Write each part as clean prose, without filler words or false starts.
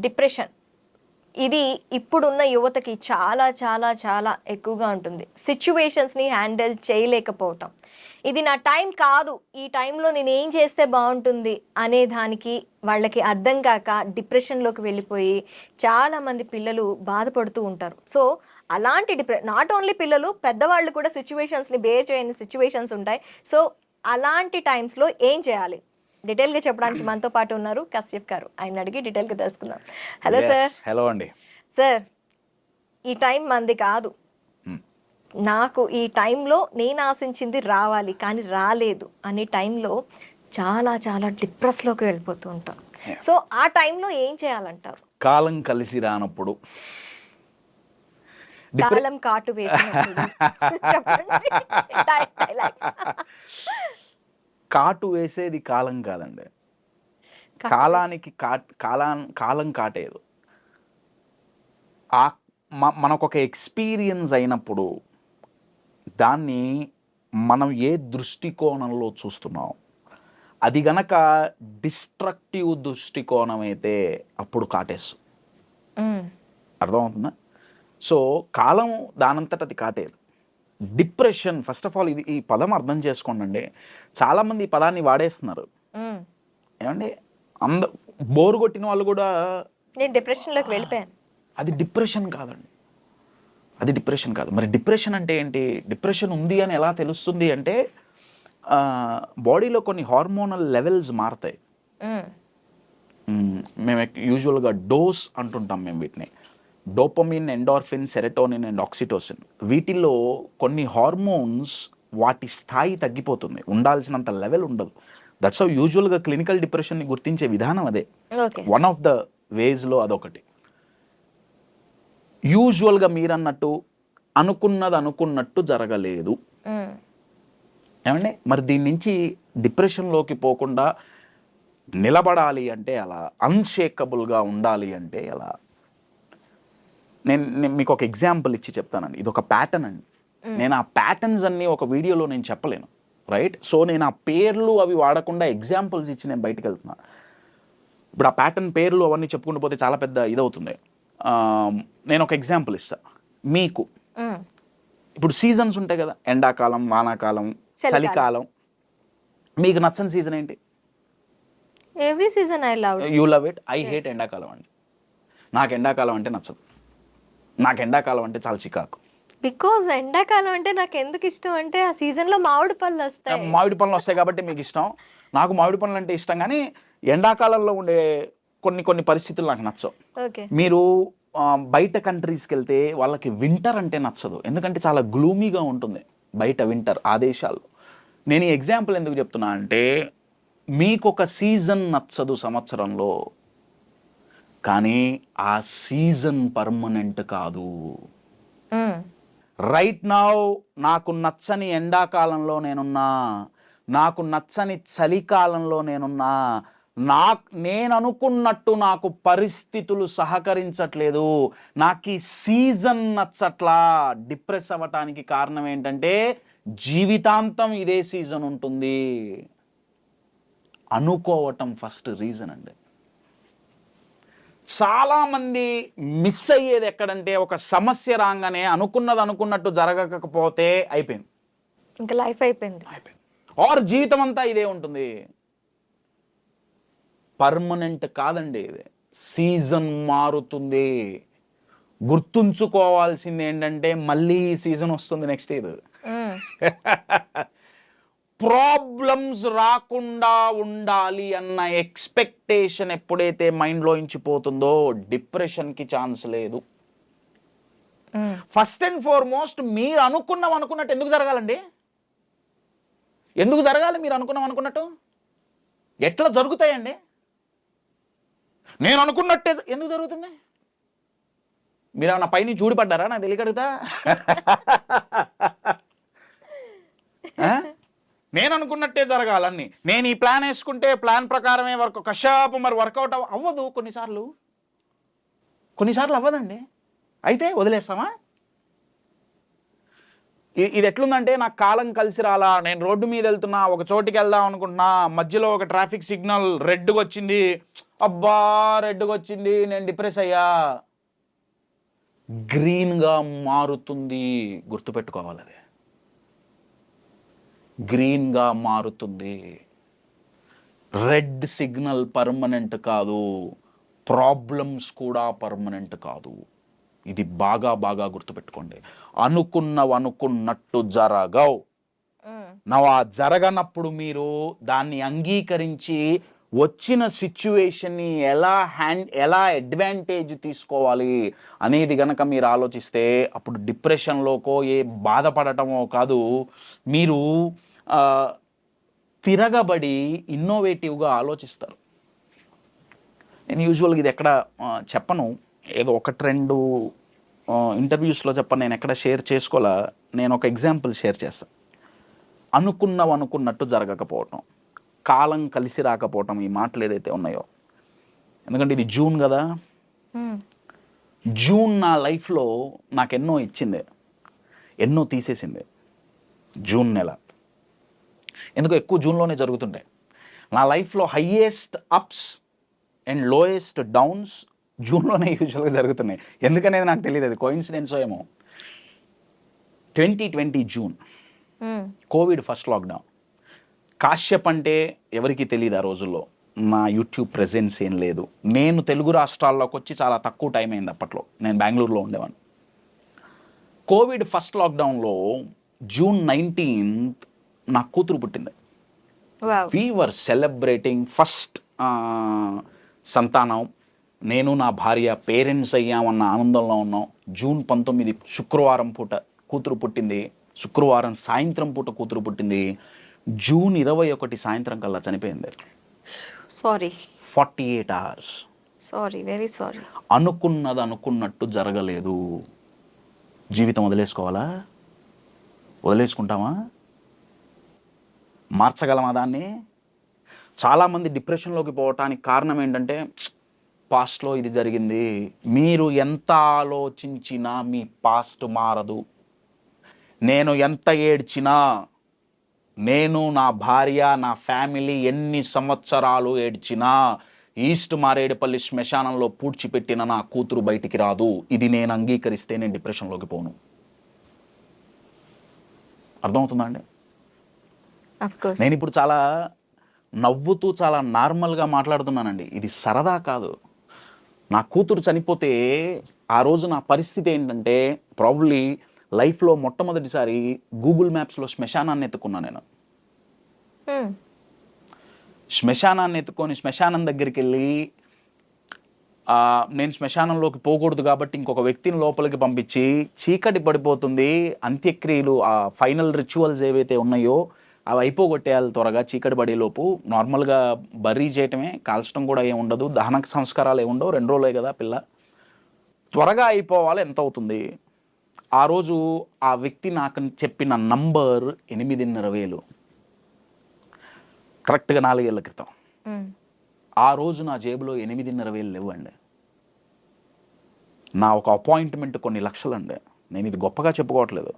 Depression ఇది ఇప్పుడున్న యువతకి చాలా చాలా చాలా ఎక్కువగా ఉంటుంది. సిచ్యువేషన్స్ని హ్యాండిల్ చేయలేకపోవటం, ఇది నా టైం కాదు, ఈ టైంలో నేను ఏం చేస్తే బాగుంటుంది అనే దానికి వాళ్ళకి అర్థం కాక డిప్రెషన్లోకి వెళ్ళిపోయి చాలామంది పిల్లలు బాధపడుతూ ఉంటారు. సో అలాంటి నాట్ ఓన్లీ పిల్లలు, పెద్దవాళ్ళు కూడా సిచ్యువేషన్స్ని బేర్ చేయని సిచ్యువేషన్స్ ఉంటాయి. సో అలాంటి టైమ్స్లో ఏం చేయాలి డీటెయిల్గా చెప్పడానికి మనతో పాటు ఉన్నారు కశ్యప్ గారు. ఆయన అడిగి డీటెయిల్గా తెలుసుకుందాం. Hello sir. హలో అండి. సార్, ఈ టైం మంది కాదు, నాకు ఈ టైంలో నేను ఆశించింది రావాలి కానీ రాలేదు అనే టైంలో చాలా చాలా డిప్రెస్లోకి వెళ్ళిపోతూ ఉంటాం. సో ఆ టైంలో ఏం చేయాలంటారు? కాలం కలిసి రానప్పుడు, కాలం కాటు వేసినప్పుడు చెప్పండి. కాటు వేసేది కాలం కాదండి, కాలానికి కాలం కాటేదు. మనకొక ఎక్స్పీరియన్స్ అయినప్పుడు దాన్ని మనం ఏ దృష్టికోణంలో చూస్తున్నాం, అది గనక డిస్ట్రక్టివ్ దృష్టికోణం అయితే అప్పుడు కాటేస్తుంది. అర్థమవుతుందా? సో కాలం దానంతట అది కాటేది. డిప్రెషన్, ఫస్ట్ ఆఫ్ ఆల్ ఈ పదం అర్థం చేసుకోండి. చాలామంది ఈ పదాన్ని వాడేస్తున్నారు. ఏమండి, బోరు కొట్టిన వాళ్ళు కూడా నేను డిప్రెషన్లోకి వెళ్ళిపోయాను, అది డిప్రెషన్ కాదండి, అది డిప్రెషన్ కాదు. మరి డిప్రెషన్ అంటే ఏంటి? డిప్రెషన్ ఉంది అని ఎలా తెలుస్తుంది అంటే బాడీలో కొన్ని హార్మోనల్ లెవెల్స్ మారుతాయి. మేము యూజువల్గా డోస్ అంటుంటాం మేము వీటిని. Dopamine, endorphin, serotonin and oxytocin, వీటిల్లో కొన్ని హార్మోన్స్ వాటి స్థాయి తగ్గిపోతుంది, ఉండాల్సినంత లెవెల్ ఉండదు. దట్స్ హౌ యూజువల్గా క్లినికల్ డిప్రెషన్ని గుర్తించే విధానం అదే. వన్ ఆఫ్ ద వేస్లో అదొకటి. యూజువల్గా మీరన్నట్టు అనుకున్నట్టు జరగలేదు ఏమండి. మరి దీని నుంచి డిప్రెషన్లోకి పోకుండా నిలబడాలి అంటే ఎలా, అన్షేకబుల్గా ఉండాలి అంటే ఎలా? నేను మీకు ఒక ఎగ్జాంపుల్ ఇచ్చి చెప్తానండి. ఇది ఒక ప్యాటర్న్ అండి. నేను ఆ ప్యాటర్న్స్ అన్నీ ఒక వీడియోలో నేను చెప్పలేను, రైట్? సో నేను ఆ పేర్లు అవి వాడకుండా ఎగ్జాంపుల్స్ ఇచ్చి నేను బయటకు వెళ్తున్నాను. ఇప్పుడు ఆ ప్యాటర్న్ పేర్లు అవన్నీ చెప్పుకుంటూ పోతే చాలా పెద్ద ఇదవుతుంది. నేను ఒక ఎగ్జాంపుల్ ఇస్తాను మీకు. ఇప్పుడు సీజన్స్ ఉంటాయి కదా, ఎండాకాలం, వానాకాలం, చలికాలం. మీకు నచ్చని సీజన్ ఏంటి? Every season I love. You love it. I hate ఎండాకాలం అండి. నాకు ఎండాకాలం అంటే నచ్చదు. నాకు ఎండాకాలం అంటే చాలా చికాకు. బికాజ్ ఎండాకాలం అంటే నాకు ఎందుకు ఇష్టం అంటే ఆ సీజన్లో మామిడి పళ్ళు వస్తాయి. మామిడి పళ్ళు వస్తాయి కాబట్టి మీకు ఇష్టం. నాకు మామిడి పళ్ళు అంటే ఇష్టం, కానీ ఎండాకాలంలో ఉండే కొన్ని పరిస్థితులు నాకు నచ్చవు. మీరు బయట కంట్రీస్కి వెళ్తే వాళ్ళకి వింటర్ అంటే నచ్చదు, ఎందుకంటే చాలా గ్లూమీగా ఉంటుంది బయట వింటర్ ఆ దేశాల్లో. నేను ఈ ఎగ్జాంపుల్ ఎందుకు చెప్తున్నా అంటే, మీకు ఒక సీజన్ నచ్చదు సంవత్సరంలో, కానీ ఆ సీజన్ పర్మనెంట్ కాదు. రైట్ నౌ నాకు నచ్చని ఎండాకాలంలో నేనున్నా, నాకు నచ్చని చలికాలంలో నేనున్నా, నేను అనుకున్నట్టు నాకు పరిస్థితులు సహకరించట్లేదు, నాకు ఈ సీజన్ నచ్చట్లా. డిప్రెస్ అవ్వటానికి కారణం ఏంటంటే జీవితాంతం ఇదే సీజన్ ఉంటుంది అనుకోవటం ఫస్ట్ రీజన్ అండి. చాలామంది మిస్ అయ్యేది ఎక్కడంటే, ఒక సమస్య రాగానే అనుకున్నట్టు జరగకపోతే అయిపోయింది, ఇంకా లైఫ్ అయిపోయింది. ఆర్ జీవితం అంతా ఇదే ఉంటుంది. పర్మనెంట్ కాదండి ఇది, సీజన్ మారుతుంది. గుర్తుంచుకోవాల్సింది ఏంటంటే, మళ్ళీ ఈ సీజన్ వస్తుంది నెక్స్ట్ ఇయర్. ప్రాబ్లమ్స్ రాకుండా ఉండాలి అన్న ఎక్స్పెక్టేషన్ ఎప్పుడైతే మైండ్లో ఇంచిపోతుందో డిప్రెషన్కి ఛాన్స్ లేదు. ఫస్ట్ అండ్ ఫార్మోస్ట్ మీరు అనుకున్నట్టు ఎందుకు జరగాలండి? ఎందుకు జరగాలి? మీరు అనుకున్నట్టు ఎట్లా జరుగుతాయండి? నేను అనుకున్నట్టే ఎందుకు జరుగుతుంది? మీరు ఏమన్నా పైన చూడిపడ్డారా? నాకు తెలియకడుగుతా. నేను అనుకున్నట్టే జరగాలన్నీ. నేను ఈ ప్లాన్ వేసుకుంటే ప్లాన్ ప్రకారమే కషాపు మరి వర్కౌట్ అవ్వదు. కొన్నిసార్లు అవ్వదండి. అయితే వదిలేస్తామా? ఇది ఎట్లుందంటే నాకు కాలం కలిసి రాలా, నేను రోడ్డు మీద వెళ్తున్నా, ఒక చోటికి వెళ్దాం అనుకుంటున్నా, మధ్యలో ఒక ట్రాఫిక్ సిగ్నల్ రెడ్గా వచ్చింది, అబ్బా రెడ్గా వచ్చింది, నేను డిప్రెస్ అయ్యా. గ్రీన్గా మారుతుంది, గుర్తుపెట్టుకోవాలి. అది గ్రీన్గా మారుతుంది. రెడ్ సిగ్నల్ పర్మనెంట్ కాదు, ప్రాబ్లమ్స్ కూడా పర్మనెంట్ కాదు. ఇది బాగా బాగా గుర్తుపెట్టుకోండి. అనుకున్నట్టు జరగవు. ఆ జరగనప్పుడు మీరు దాన్ని అంగీకరించి వచ్చిన సిచ్యువేషన్ని ఎలా అడ్వాంటేజ్ తీసుకోవాలి అనేది గనక మీరు ఆలోచిస్తే అప్పుడు డిప్రెషన్లోకో బాధపడటమో కాదు, మీరు తిరగబడి ఇన్నోవేటివ్గా ఆలోచిస్తారు. నేను యూజువల్గా ఇది ఎక్కడ చెప్పను, ఏదో ఒక ట్రెండు ఇంటర్వ్యూస్లో చెప్పను, నేను ఎక్కడ షేర్ చేసుకోవాలా. నేను ఒక ఎగ్జాంపుల్ షేర్ చేస్తాను. అనుకున్నట్టు జరగకపోవటం, కాలం కలిసి రాకపోవటం, ఈ మాటలు ఏదైతే ఉన్నాయో, ఎందుకంటే ఇది జూన్ కదా, జూన్ నా లైఫ్లో నాకు ఎన్నో ఇచ్చింది, ఎన్నో తీసేసింది. జూన్ నెల ఎందుకు ఎక్కువ జూన్లోనే జరుగుతుంటాయి. నా లైఫ్లో highest ups and lowest downs జూన్లోనే యూజువల్గా జరుగుతున్నాయి. ఎందుకనేది నాకు తెలియదు, అది కోయిన్సిడెన్స్ ఏమో. 2020 June, COVID first lockdown. Kashyap అంటే ఎవరికి తెలియదు ఆ రోజుల్లో. నా యూట్యూబ్ ప్రెజెన్స్ ఏం లేదు. నేను తెలుగు రాష్ట్రాల్లోకి వచ్చి చాలా తక్కువ టైం అయింది. అప్పట్లో నేను బెంగళూరులో ఉండేవాడిని. కోవిడ్ ఫస్ట్ లాక్డౌన్లో జూన్ 19th నా కూతురు పుట్టింది. వీ వర్ సెలబ్రేటింగ్ ఫస్ట్ సంతానం. నేను నా భార్య పేరెంట్స్ అయ్యామన్న ఆనందంలో ఉన్నాం. జూన్ 19 శుక్రవారం పూట కూతురు పుట్టింది. శుక్రవారం సాయంత్రం పూట కూతురు పుట్టింది. జూన్ 21 సాయంత్రం కల్లా చనిపోయింది. Sorry, 48 hours. Sorry, very sorry. అనుకున్నట్టు జరగలేదు. జీవితం వదిలేసుకోవాలా? వదిలేసుకుంటామా? మార్చగలమా దాన్ని? చాలామంది డిప్రెషన్లోకి పోవటానికి కారణం ఏంటంటే, పాస్ట్లో ఇది జరిగింది. మీరు ఎంత ఆలోచించినా మీ పాస్ట్ మారదు. నేను ఎంత ఏడ్చినా, నేను, నా భార్య, నా ఫ్యామిలీ ఎన్ని సంవత్సరాలు ఏడ్చినా, ఈస్ట్ మారేడుపల్లి శ్మశానంలో పూడ్చిపెట్టిన నా కూతురు బయటికి రాదు. ఇది నేను అంగీకరిస్తే నేను డిప్రెషన్లోకి పోను. అర్థమవుతుందా అండి? నేను ఇప్పుడు చాలా నవ్వుతూ చాలా నార్మల్గా మాట్లాడుతున్నానండి. ఇది సరదా కాదు. నా కూతురు చనిపోతే ఆ రోజు నా పరిస్థితి ఏంటంటే, ప్రాబబ్లీ లైఫ్లో మొట్టమొదటిసారి గూగుల్ మ్యాప్స్లో శ్మశానాన్ని ఎత్తుకున్నా నేను. శ్మశానాన్ని ఎత్తుకొని శ్మశానం దగ్గరికి వెళ్ళి, నేను శ్మశానంలోకి పోకూడదు కాబట్టి ఇంకొక వ్యక్తిని లోపలికి పంపించి, చీకటి పడిపోతుంది, అంత్యక్రియలు ఆ ఫైనల్ రిచువల్స్ ఏవైతే ఉన్నాయో అవి అయిపోగొట్టేయాలి త్వరగా, చీకటి పడేలోపు. నార్మల్గా బర్రీ చేయటమే, కాల్చడం కూడా ఏమి ఉండదు, దహన సంస్కారాలు ఏమి ఉండవు, 2 రోజులే కదా పిల్ల, త్వరగా అయిపోవాలి. ఎంత అవుతుంది? ఆ రోజు ఆ వ్యక్తి నాకు చెప్పిన నంబర్ 8,500,000, కరెక్ట్గా 4 ఏళ్ల క్రితం. ఆ రోజు నా జేబులో 8,500,000 లేవండి. నా ఒక అపాయింట్మెంట్ కొన్ని లక్షలండి. నేను ఇది గొప్పగా చెప్పుకోవట్లేదు.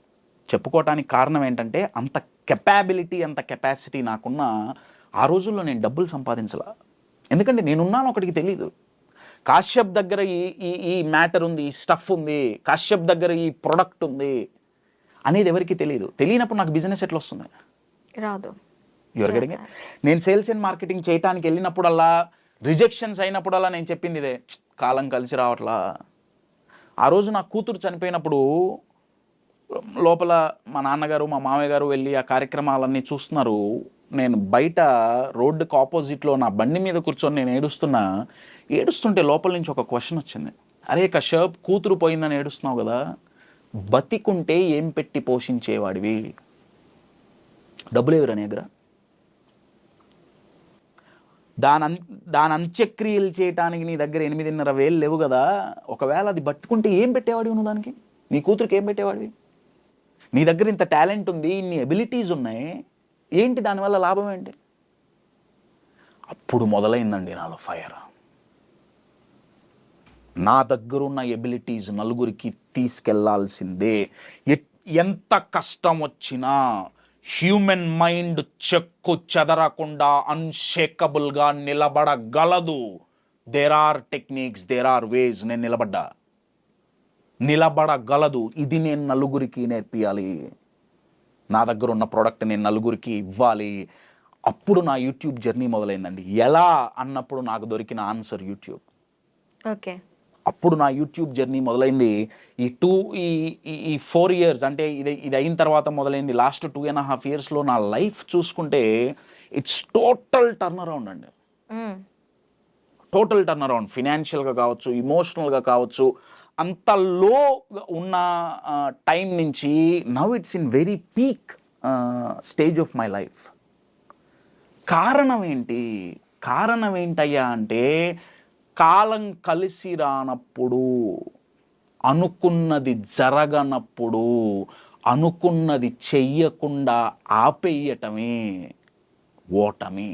చెప్పుకోవటానికి కారణం ఏంటంటే, అంత కెపాబిలిటీ, అంత కెపాసిటీ నాకున్న ఆ రోజుల్లో నేను డబ్బులు సంపాదించలా. ఎందుకంటే నేనున్నాను ఒకటికి తెలీదు. కాశ్యప్ దగ్గర ఈ మ్యాటర్ ఉంది, ఈ స్టఫ్ ఉంది, కాశ్యప్ దగ్గర ఈ ప్రొడక్ట్ ఉంది అనేది ఎవరికి తెలియదు. తెలియనప్పుడు నాకు బిజినెస్ ఎట్లా వస్తుంది? రాదు. ఎవరికడిగి నేను సేల్స్ అండ్ మార్కెటింగ్ చేయడానికి వెళ్ళినప్పుడల్లా, రిజెక్షన్స్ అయినప్పుడల్లా నేను చెప్పింది ఇదే, కాలం కలిసి రావట్లా. ఆ రోజు నా కూతురు చనిపోయినప్పుడు లోపల మా నాన్నగారు, మా మామయ్య గారు వెళ్ళి ఆ కార్యక్రమాలన్నీ చూస్తున్నారు. నేను బయట రోడ్డుకు ఆపోజిట్లో నా బండి మీద కూర్చొని నేను ఏడుస్తుంటే లోపల నుంచి ఒక క్వశ్చన్ వచ్చింది. అరే కశ్యప్, కూతురు పోయిందని ఏడుస్తున్నావు కదా, బతికుంటే ఏం పెట్టి పోషించేవాడివి? డబ్బులు ఎవరు నీ దగ్గర? దాని అంత్యక్రియలు చేయటానికి నీ దగ్గర 8,500,000 లేవు కదా. ఒకవేళ అది బతుకుంటే ఏం పెట్టేవాడివి నువ్వు దానికి? నీ కూతురికి ఏం పెట్టేవాడివి? నీ దగ్గర ఇంత టాలెంట్ ఉంది, ఇన్ని ఎబిలిటీస్ ఉన్నాయి, ఏంటి దానివల్ల లాభం ఏంటి? అప్పుడు మొదలైందండి నాలో ఫైర్. నా దగ్గరున్న ఎబిలిటీస్ నలుగురికి తీసుకెళ్లాల్సిందే. ఎంత కష్టం వచ్చినా హ్యూమన్ మైండ్ చెక్కు చెదరకుండా అన్షేకబుల్గా నిలబడగలదు. There are techniques, there are ways. నేను నిలబడగలదు. ఇది నేను నలుగురికి నేర్పియాలి. నా దగ్గర ఉన్న ప్రోడక్ట్ నేను నలుగురికి ఇవ్వాలి. అప్పుడు నా యూట్యూబ్ జర్నీ మొదలైందండి. ఎలా అన్నప్పుడు నాకు దొరికిన ఆన్సర్ యూట్యూబ్. ఓకే, అప్పుడు నా యూట్యూబ్ జర్నీ మొదలైంది. ఈ 4 years అంటే ఇది అయిన తర్వాత మొదలైంది. లాస్ట్ 2.5 yearsలో నా లైఫ్ చూసుకుంటే ఇట్స్ టోటల్ టర్న్ అరౌండ్ అండి. Total turn around. ఫినాన్షియల్గా కావచ్చు, ఇమోషనల్గా కావచ్చు. అంత లో ఉన్న టైం నుంచి now it's in very peak stage of my life. కారణం ఏంటయ్యా అంటే, కాలం కలిసి రానప్పుడు, అనుకున్నది జరగనప్పుడు, అనుకున్నది చెయ్యకుండా ఆపేయటమే ఓటమి.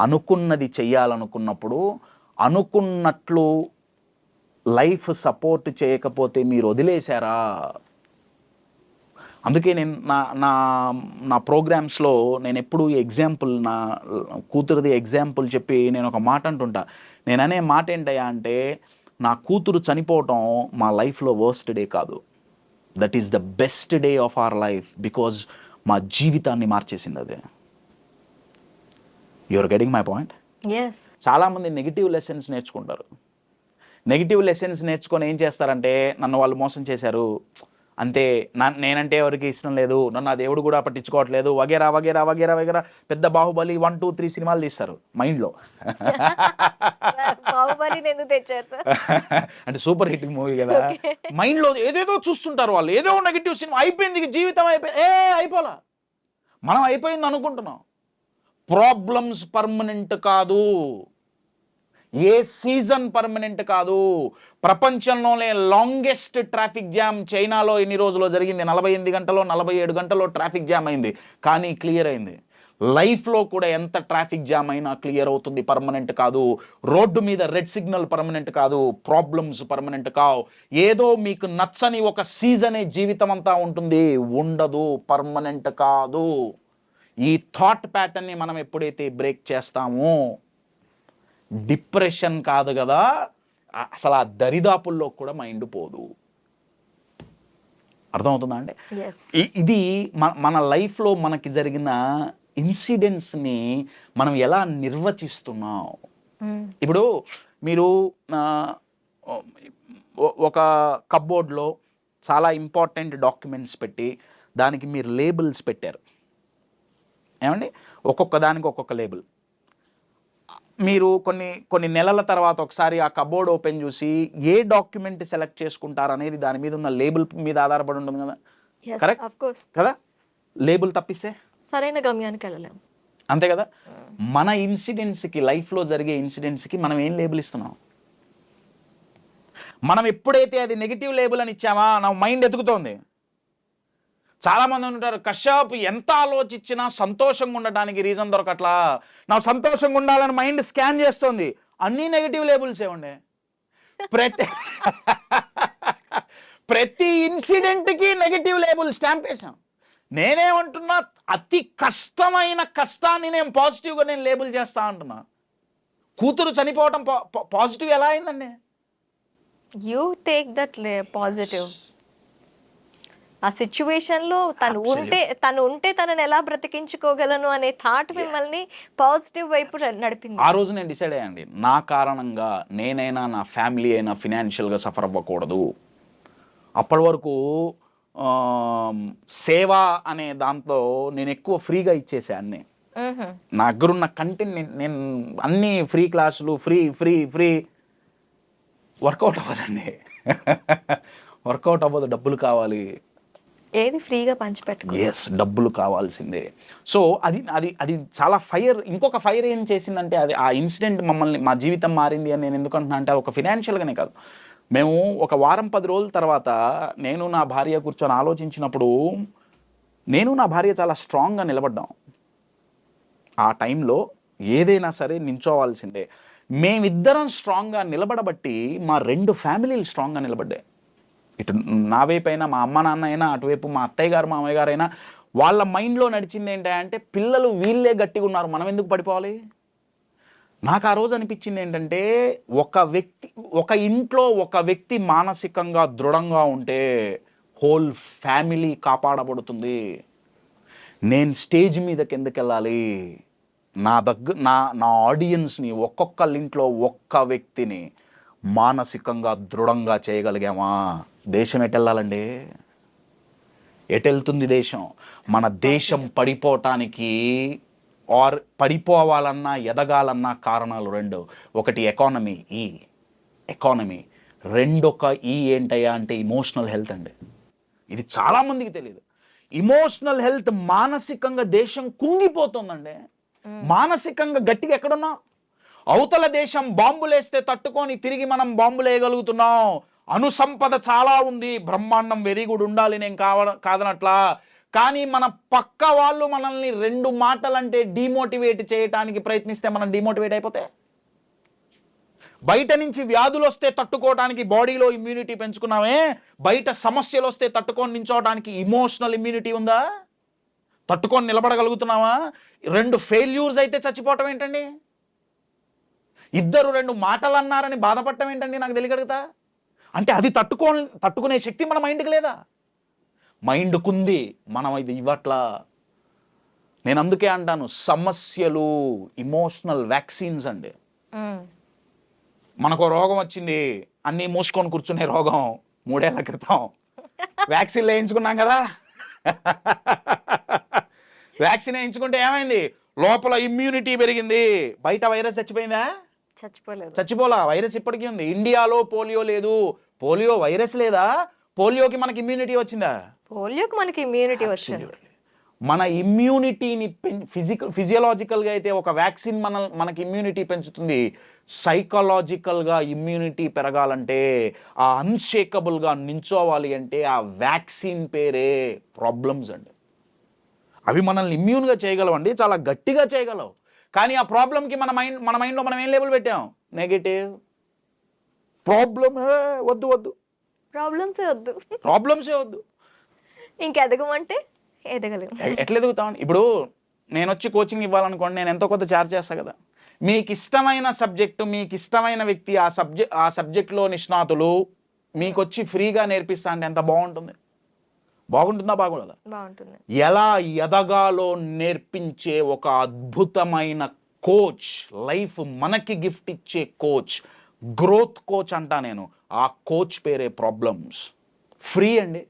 అనుకున్నది చెయ్యాలనుకున్నప్పుడు, అనుకున్నట్లు లైఫ్ సపోర్ట్ చేయకపోతే మీరు వదిలేశారా? అందుకే నేను నా ప్రోగ్రామ్స్లో నేను ఎప్పుడు ఎగ్జాంపుల్, నా కూతురుది ఎగ్జాంపుల్ చెప్పి నేను ఒక మాట అంటుంటా. నేను అనే మాట ఏంటయ్యా అంటే, నా కూతురు చనిపోవటం మా లైఫ్లో వర్స్ట్ డే కాదు. That is the best day of our life. Because మా జీవితాన్ని మార్చేసింది అదే. You are getting my point? చాలామంది నెగిటివ్ లెసన్స్ నేర్చుకుంటారు. నెగిటివ్ లెసన్స్ నేర్చుకొని ఏం చేస్తారంటే, నన్ను వాళ్ళు మోసం చేశారు అంతే, నేనంటే ఎవరికి ఇష్టం లేదు, నన్ను ఆ దేవుడు కూడా పట్టించుకోవట్లేదు, వగేరా వగేరా వగేరా వగేరా. పెద్ద బాహుబలి 1, 2, 3 సినిమాలు తీస్తారు మైండ్లో. అంటే సూపర్ హిట్ మూవీ కదా. మైండ్లో ఏదేదో చూస్తుంటారు వాళ్ళు. ఏదో నెగిటివ్ సినిమా అయిపోయింది, జీవితం అయిపోలా. మనం అయిపోయింది అనుకుంటున్నాం. ప్రాబ్లమ్స్ పర్మనెంట్ కాదు. ఏ సీజన్ పర్మనెంట్ కాదు. ప్రపంచంలోనే లాంగెస్ట్ ట్రాఫిక్ జామ్ చైనాలో ఎన్ని రోజుల్లో జరిగింది? 48 గంటలో 47 గంటల్లో ట్రాఫిక్ జామ్ అయింది, కానీ క్లియర్ అయింది. లైఫ్లో కూడా ఎంత ట్రాఫిక్ జామ్ అయినా క్లియర్ అవుతుంది, పర్మనెంట్ కాదు. రోడ్డు మీద రెడ్ సిగ్నల్ పర్మనెంట్ కాదు, ప్రాబ్లమ్స్ పర్మనెంట్ కావు. ఏదో మీకు నచ్చని ఒక సీజనే జీవితం అంతా ఉంటుంది, ఉండదు, పర్మనెంట్ కాదు. ఈ థాట్ ప్యాటర్న్ని మనం ఎప్పుడైతే బ్రేక్ చేస్తామో, డిప్రెషన్ కాదు కదా, అసలు ఆ దరిదాపుల్లో కూడా మైండ్ పోదు. అర్థమవుతుందా అండి? ఇది మన లైఫ్లో మనకి జరిగిన ఇన్సిడెంట్స్ని మనం ఎలా నిర్వచిస్తున్నాం. ఇప్పుడు మీరు ఒక కప్బోర్డ్లో చాలా ఇంపార్టెంట్ డాక్యుమెంట్స్ పెట్టి దానికి మీరు లేబుల్స్ పెట్టారు. ఏమండి? ఒక్కొక్క దానికి ఒక్కొక్క లేబుల్. మీరు కొన్ని నెలల తర్వాత ఒకసారి ఆ కబోర్డ్ ఓపెన్ చేసి ఏ డాక్యుమెంట్ సెలెక్ట్ చేసుకుంటారు అనేది దాని మీద ఉన్న లేబుల్ మీద ఆధారపడి ఉంటుంది కదా. కరెక్ట్ కదా? లేబుల్ తప్పిస్తే సరైన గమ్యానికి వెళ్ళలేము. అంతే కదా. మన ఇన్సిడెంట్స్కి, లైఫ్లో జరిగే ఇన్సిడెంట్స్కి మనం ఏం లేబుల్ ఇస్తున్నాం? మనం ఎప్పుడైతే అది నెగిటివ్ లేబుల్ అని ఇచ్చామా, నా మైండ్ ఎతుకుతోంది. చాలామంది ఉంటారు, కశ్యప్ ఎంత ఆలోచించినా సంతోషంగా ఉండటానికి రీజన్ దొరకట్లా, నా సంతోషంగా ఉండాలని మైండ్ స్కాన్ చేస్తుంది. అన్నీ నెగిటివ్ లేబుల్స్ ఏమండి. ప్రతి ఇన్సిడెంట్కి నెగిటివ్ లేబుల్ స్టాంప్ వేసాం. నేనేమంటున్నా, అతి కష్టమైన కష్టాన్ని నేను పాజిటివ్గా నేను లేబుల్ చేస్తా అంటున్నా. కూతురు చనిపోవటం పాజిటివ్ ఎలా అయిందండి? You take that positive. ఆ సిచ్యువేషన్లో తను ఉంటే తనని ఎలా బ్రతికించుకోగలను అనే థాట్ మిమ్మల్ని పాజిటివ్ వైపు నడిపింది. ఆ రోజు నేను డిసైడ్ అయ్యండి, నా కారణంగా నేనైనా నా ఫ్యామిలీ అయినా ఫినాన్షియల్గా సఫర్ అవ్వకూడదు. అప్పటి వరకు సేవ అనే దాంట్లో నేను ఎక్కువ ఫ్రీగా ఇచ్చేసా అన్నీ. నా దగ్గరున్న కంటెంట్ నేను అన్ని ఫ్రీ క్లాసులు, ఫ్రీ ఫ్రీ ఫ్రీ వర్కౌట్ అవ్వదండి. వర్కౌట్ అవ్వదు, డబ్బులు కావాలి. ఏది ఫ్రీగా పంచిపెట్టుకో. ఎస్, డబ్బులు కావాల్సిందే. సో అది చాలా ఫైర్. ఇంకొక ఫైర్ ఏం చేసిందంటే, అది ఆ ఇన్సిడెంట్ మమ్మల్ని, మా జీవితం మారింది అని నేను ఎందుకంటున్నా అంటే, ఒక ఫినాన్షియల్గానే కాదు. మేము ఒక వారం 10 రోజుల తర్వాత నేను నా భార్య కూర్చొని ఆలోచించినప్పుడు, నేను నా భార్య చాలా స్ట్రాంగ్గా నిలబడ్డాం. ఆ టైంలో ఏదైనా సరే నించోవాల్సిందే. మేమిద్దరం స్ట్రాంగ్గా నిలబడబట్టి మా 2 ఫ్యామిలీలు స్ట్రాంగ్గా నిలబడ్డాయి. ఇటు నా వైపు అయినా, మా అమ్మ నాన్న అయినా, అటువైపు మా అత్తయ్య గారు మామయ్య గారు అయినా, వాళ్ళ మైండ్లో నడిచింది ఏంటంటే పిల్లలు వీళ్ళే గట్టిగా ఉన్నారు, మనం ఎందుకు పడిపోవాలి. నాకు ఆ రోజు అనిపించింది ఏంటంటే ఒక ఇంట్లో ఒక వ్యక్తి మానసికంగా దృఢంగా ఉంటే హోల్ ఫ్యామిలీ కాపాడబడుతుంది. నేను స్టేజ్ మీదకి ఎందుకు వెళ్ళాలి, నా ఆడియన్స్ని ఒక్కొక్కళ్ళ ఇంట్లో ఒక్క వ్యక్తిని మానసికంగా దృఢంగా చేయగలిగామా, దేశం ఎటెళ్ళాలండి, ఎటెళ్తుంది దేశం. మన దేశం పడిపోవటానికి పడిపోవాలన్నా ఎదగాలన్నా కారణాలు రెండు. ఒకటి ఎకానమీ, రెండొక ఏంటయ్యా అంటే ఇమోషనల్ హెల్త్ అండి. ఇది చాలామందికి తెలియదు. ఇమోషనల్ హెల్త్, మానసికంగా దేశం కుంగిపోతుందండి. మానసికంగా గట్టిగా ఎక్కడున్నాం. అవతల దేశం బాంబులేస్తే తట్టుకొని తిరిగి మనం బాంబులు వేయగలుగుతున్నాం. అణుసంపద చాలా ఉంది, బ్రహ్మాండం, వెరీ గుడ్, ఉండాలి, నేను కాదనట్లా. కానీ మన పక్క వాళ్ళు మనల్ని 2 మాటలంటే డిమోటివేట్ చేయడానికి ప్రయత్నిస్తే మనం డిమోటివేట్ అయిపోతే, బయట నుంచి వ్యాధులు వస్తే తట్టుకోవడానికి బాడీలో ఇమ్యూనిటీ పెంచుకున్నామే, బయట సమస్యలు వస్తే తట్టుకొని నించోవడానికి ఇమోషనల్ ఇమ్యూనిటీ ఉందా, తట్టుకొని నిలబడగలుగుతున్నావా. 2 ఫెయిల్యూర్స్ అయితే చచ్చిపోవటం ఏంటండి, 2 మాటలు అన్నారని బాధపడటం ఏంటండి, నాకు తెలియగలుగుతా. అంటే అది తట్టుకునే శక్తి మన మైండ్కి లేదా, మైండ్కుంది, మనం ఇది ఇవ్వట్లా. నేను అందుకే అంటాను, సమస్యలు ఇమోషనల్ వ్యాక్సిన్స్ అండి. మనకు రోగం వచ్చింది, అన్నీ మూసుకొని కూర్చునే రోగం 3 ఏళ్ల క్రితం వ్యాక్సిన్లు వేయించుకున్నాం కదా. వ్యాక్సిన్ వేయించుకుంటే ఏమైంది, లోపల ఇమ్యూనిటీ పెరిగింది, బయట వైరస్ చచ్చిపోయిందా, చచ్చిపోలా, వైరస్ ఇప్పటికీ ఉంది. ఇండియాలో పోలియో లేదు, పోలియో వైరస్ లేదా, పోలియోకి మనకి ఇమ్యూనిటీ వచ్చిందా, మనకి ఇమ్యూనిటీ వచ్చింది. మన ఇమ్యూనిటీని ఫిజియలాజికల్గా అయితే ఒక వ్యాక్సిన్ మనకి ఇమ్యూనిటీ పెంచుతుంది. సైకలాజికల్గా ఇమ్యూనిటీ పెరగాలంటే, ఆ అన్షేకబుల్గా నించోవాలి అంటే ఆ వ్యాక్సిన్ పేరే ప్రాబ్లమ్స్ అండి. అవి మనల్ని ఇమ్యూన్గా చేయగలవండి, చాలా గట్టిగా చేయగలవు. కానీ ఆ ప్రాబ్లంకి మన మైండ్లో మనం ఏం లేబుల్ పెట్టాం, నెగటివ్. ప్రాబ్లమ్సే వద్దు. ఇంకెదగమంటే ఎదగలేము. ఎట్లా ఎదుగుతామండి. ఇప్పుడు నేను వచ్చి కోచింగ్ ఇవ్వాలనుకోండి, నేను ఎంతో కొంత చార్జ్ చేస్తా కదా. మీకు ఇష్టమైన సబ్జెక్టు, మీకు ఇష్టమైన వ్యక్తి, ఆ సబ్జెక్ట్లో నిష్ణాతులు మీకు వచ్చి ఫ్రీగా నేర్పిస్తా అంటే ఎంత బాగుంటుందా, బాగుంటుందా. ఎలా ఎదగాలో నేర్పించే ఒక అద్భుతమైన కోచ్, లైఫ్ మనకి గిఫ్ట్ ఇచ్చే కోచ్, గ్రోత్ కోచ్ అంటా నేను. ఆ కోచ్ పేరే ప్రాబ్లమ్స్. ఫ్రీ అండి,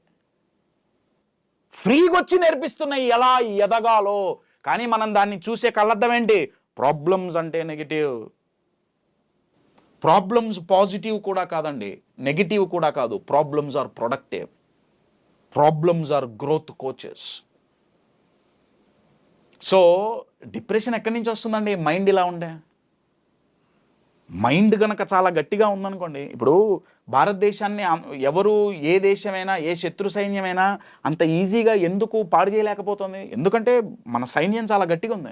ఫ్రీగా వచ్చి నేర్పిస్తున్నాయి ఎలా ఎదగాలో. కానీ మనం దాన్ని చూసే కళ్ళద్దం ఏంటి, ప్రాబ్లమ్స్ అంటే నెగిటివ్. ప్రాబ్లమ్స్ పాజిటివ్ కూడా కాదండి, నెగిటివ్ కూడా కాదు. Problems are productive, problems are growth coaches. So depression ఎక్కడి నుంచి వస్తుందండి, మైండ్ ఇలా ఉండే. మైండ్ గనక చాలా గట్టిగా ఉందనుకోండి, ఇప్పుడు భారతదేశాన్ని ఎవరు, ఏ దేశమైనా, ఏ శత్రు సైన్యమైనా అంత ఈజీగా ఎందుకు పాడు చేయలేకపోతుంది, ఎందుకంటే మన సైన్యం చాలా గట్టిగా ఉంది.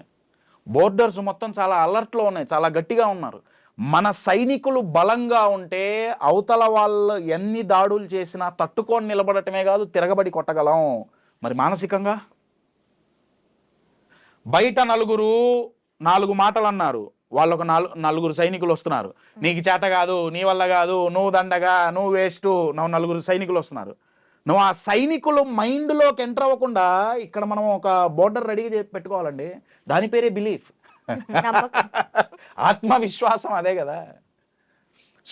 బోర్డర్స్ మొత్తం చాలా అలర్ట్లో ఉన్నాయి, చాలా గట్టిగా ఉన్నారు. మన సైనికులు బలంగా ఉంటే అవతల వాళ్ళు ఎన్ని దాడులు చేసినా తట్టుకొని నిలబడటమే కాదు, తిరగబడి కొట్టగలం. మరి మానసికంగా బయట 4 మాటలు అన్నారు, వాళ్ళు ఒక 4 సైనికులు వస్తున్నారు, నీకు చేత కాదు, నీ వల్ల కాదు, నువ్వు దండగా, నువ్వు వేస్ట్, 4 సైనికులు వస్తున్నారు. నువ్వు ఆ సైనికులు మైండ్లోకి ఎంటర్ అవ్వకుండా ఇక్కడ మనం ఒక బోర్డర్ రెడీగా పెట్టుకోవాలండి. దాని పేరే బిలీఫ్, ఆత్మవిశ్వాసం, అదే కదా.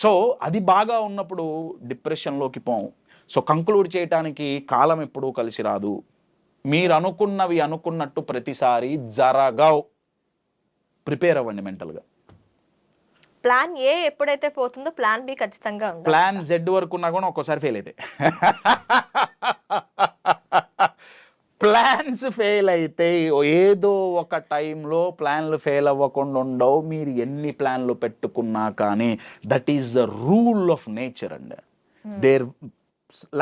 సో అది బాగా ఉన్నప్పుడు డిప్రెషన్లోకి పోం. సో కంక్లూడ్ చేయటానికి కాలం ఎప్పుడూ కలిసి రాదు. మీరు అనుకున్నవి అనుకున్నట్టు ప్రతిసారి జరగవు. ప్రిపేర్ అవ్వండి మెంటల్గా. ప్లాన్ ఏ ఎప్పుడైతే పోతుందో ప్లాన్ బి ఖచ్చితంగా ఉండాలి. ప్లాన్ జెడ్ వరకు ఉన్నా కూడా ఒక్కోసారి ఫెయిల్ అయితే, ప్లాన్స్ ఫెయిల్ అయితే ఏదో ఒక టైంలో ప్లాన్లు ఫెయిల్ అవ్వకుండా ఉండవు. మీరు ఎన్ని ప్లాన్లు పెట్టుకున్నా కానీ that is the rule of nature అండి.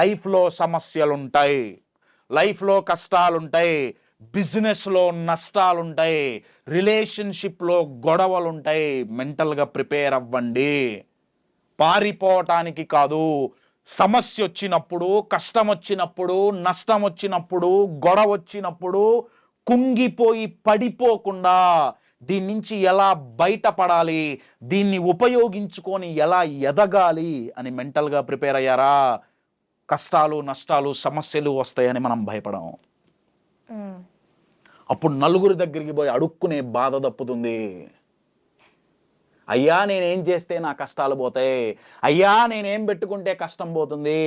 లైఫ్లో సమస్యలు ఉంటాయి, లైఫ్లో కష్టాలుంటాయి, బిజినెస్లో నష్టాలుంటాయి, రిలేషన్షిప్లో గొడవలుంటాయి. మెంటల్గా ప్రిపేర్ అవ్వండి. పారిపోవటానికి కాదు, సమస్య వచ్చినప్పుడు, కష్టం వచ్చినప్పుడు, నష్టం వచ్చినప్పుడు, గొడవ వచ్చినప్పుడు కుంగిపోయి పడిపోకుండా దీని నుంచి ఎలా బయటపడాలి, దీన్ని ఉపయోగించుకొని ఎలా ఎదగాలి అని మెంటల్గా ప్రిపేర్ అయ్యారా? కష్టాలు, నష్టాలు, సమస్యలు వస్తాయని మనం భయపడం. అప్పుడు నలుగురి దగ్గరికి పోయి అడుక్కునే బాధ తప్పుతుంది. అయ్యా నేనేం చేస్తే నా కష్టాలు పోతాయి, అయ్యా నేనేం పెట్టుకుంటే కష్టం పోతుంది,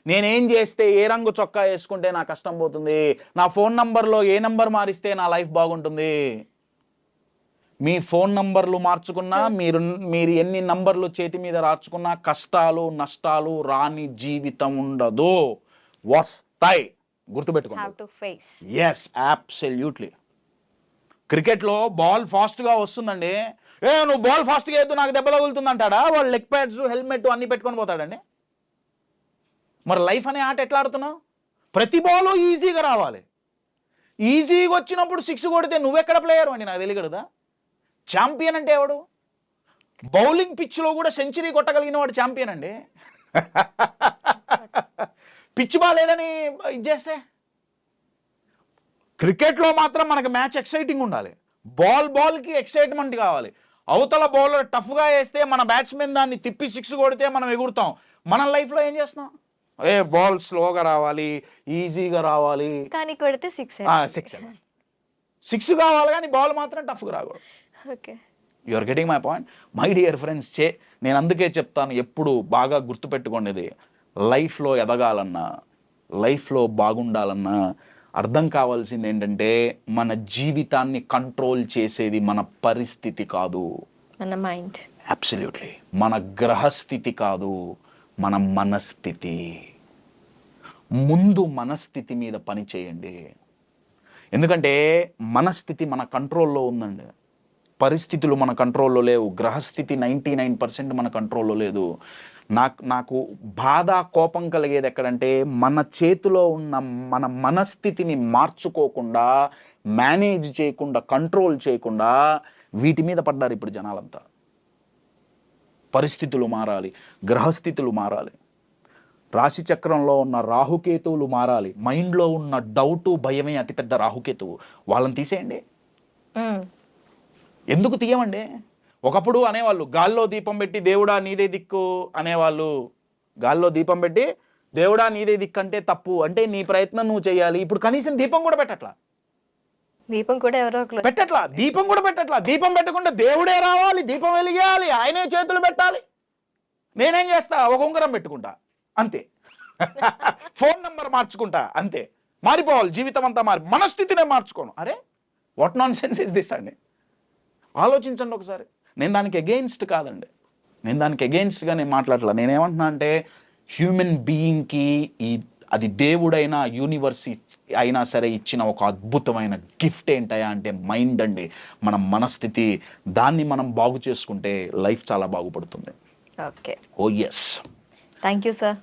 నేనేం చేస్తే ఏ రంగు చొక్కా వేసుకుంటే నా కష్టం పోతుంది, నా ఫోన్ నంబర్లో ఏ నంబర్ మారిస్తే నా లైఫ్ బాగుంటుంది. మీ ఫోన్ నంబర్లు మార్చుకున్నా, మీరు ఎన్ని నంబర్లు చేతి మీద రాచుకున్నా కష్టాలు నష్టాలు రాని జీవితం ఉండదు, వస్తాయి. గుర్తుపెట్టుకోండి. Yes, absolutely. క్రికెట్లో బాల్ ఫాస్ట్గా వస్తుందండి, నువ్వు బాల్ ఫాస్ట్గా వేద్దు నాకు దెబ్బ తగులుతుంది అంటాడా? వాడు లెగ్ ప్యాడ్స్, హెల్మెట్ అన్ని పెట్టుకొని పోతాడండి. మరి లైఫ్ అనే ఆట ఎట్లా ఆడుతున్నావు? ప్రతి బాల్ ఈజీగా రావాలి. ఈజీగా వచ్చినప్పుడు 6 కొడితే నువ్వెక్కడ ప్లేయర్ అండి? నాకు తెలియదు కదా. ఛాంపియన్ అంటే ఎవడు? బౌలింగ్ పిచ్లో కూడా సెంచరీ కొట్టగలిగిన వాడు ఛాంపియన్ అండి. పిచ్ బాలేదని ఇది చేస్తే. క్రికెట్లో మాత్రం మనకు మ్యాచ్ ఎక్సైటింగ్ ఉండాలి, బాల్కి ఎక్సైట్మెంట్ కావాలి. అవతల బౌలర్ టఫ్గా వేస్తే మన బ్యాట్స్మెన్ దాన్ని తిప్పి 6 కొడితే మనం ఎగురుతాం. మన లైఫ్లో ఏం చేస్తున్నాం? బాల్ స్లోగా రావాలి, ఈజీగా రావాలి, కానీ కొడితే 6 కావాలి, కానీ బాల్ మాత్రం టఫ్గా రాకూడదు. Okay, you are getting my point my dear friends. నేను అందుకే చెప్తాను, ఎప్పుడు బాగా గుర్తుపెట్టుకోండి, లైఫ్లో ఎదగాలన్నా, లైఫ్లో బాగుండాలన్నా అర్థం కావాల్సింది ఏంటంటే మన జీవితాన్ని కంట్రోల్ చేసేది మన పరిస్థితి కాదు, మన మైండ్. అబ్సల్యూట్లీ. మన గ్రహస్థితి కాదు, మన మనస్థితి. ముందు మనస్థితి మీద పని చేయండి. ఎందుకంటే మనస్థితి మన కంట్రోల్లో ఉందండి, పరిస్థితులు మన కంట్రోల్లో లేవు. గ్రహస్థితి 99% మన కంట్రోల్లో లేదు. నాకు బాధ, కోపం కలిగేది ఎక్కడంటే మన చేతిలో ఉన్న మన మనస్థితిని మార్చుకోకుండా, మేనేజ్ చేయకుండా, కంట్రోల్ చేయకుండా వీటి మీద పడ్డారు ఇప్పుడు జనాలంతా. పరిస్థితులు మారాలి, గ్రహస్థితులు మారాలి, రాశి చక్రంలో ఉన్న రాహుకేతువులు మారాలి. మైండ్లో ఉన్న డౌటు, భయమే అతిపెద్ద రాహుకేతువు. వాళ్ళని తీసేయండి. ఎందుకు తీయమండి? ఒకప్పుడు అనేవాళ్ళు గాల్లో దీపం పెట్టి దేవుడా నీదే దిక్కు అనేవాళ్ళు. గాల్లో దీపం పెట్టి దేవుడా నీదే దిక్కు అంటే తప్పు, అంటే నీ ప్రయత్నం నువ్వు చేయాలి. ఇప్పుడు కనీసం దీపం కూడా పెట్టట్లా, దీపం కూడా ఎవరో పెట్టట్లా, దీపం కూడా పెట్టట్లా. దీపం పెట్టకుండా దేవుడే రావాలి, దీపం వెలిగేయాలి, ఆయనే చేతులు పెట్టాలి. నేనేం చేస్తా? ఒక ఉంగరం పెట్టుకుంటా అంతే. ఫోన్ నంబర్ మార్చుకుంటా అంతే. మారిపోవాలి జీవితం అంతా, మనస్థితినే మార్చుకోను. అరే what non sense is this అండి? ఆలోచించండి ఒకసారి. నేను దానికి అగెయిన్స్ట్ కాదండి, నేను దానికి అగెయిన్స్ట్గా నేను మాట్లాడలా. నేనేమంటున్నా అంటే హ్యూమన్ బీయింగ్కి అది దేవుడైనా యూనివర్స్ అయినా సరే ఇచ్చిన ఒక అద్భుతమైన గిఫ్ట్ ఏంటయా అంటే మైండ్ అండి, మన మనస్థితి. దాన్ని మనం బాగు చేసుకుంటే లైఫ్ చాలా బాగుపడుతుంది. ఓకే, ఓ ఎస్. Thank you sir.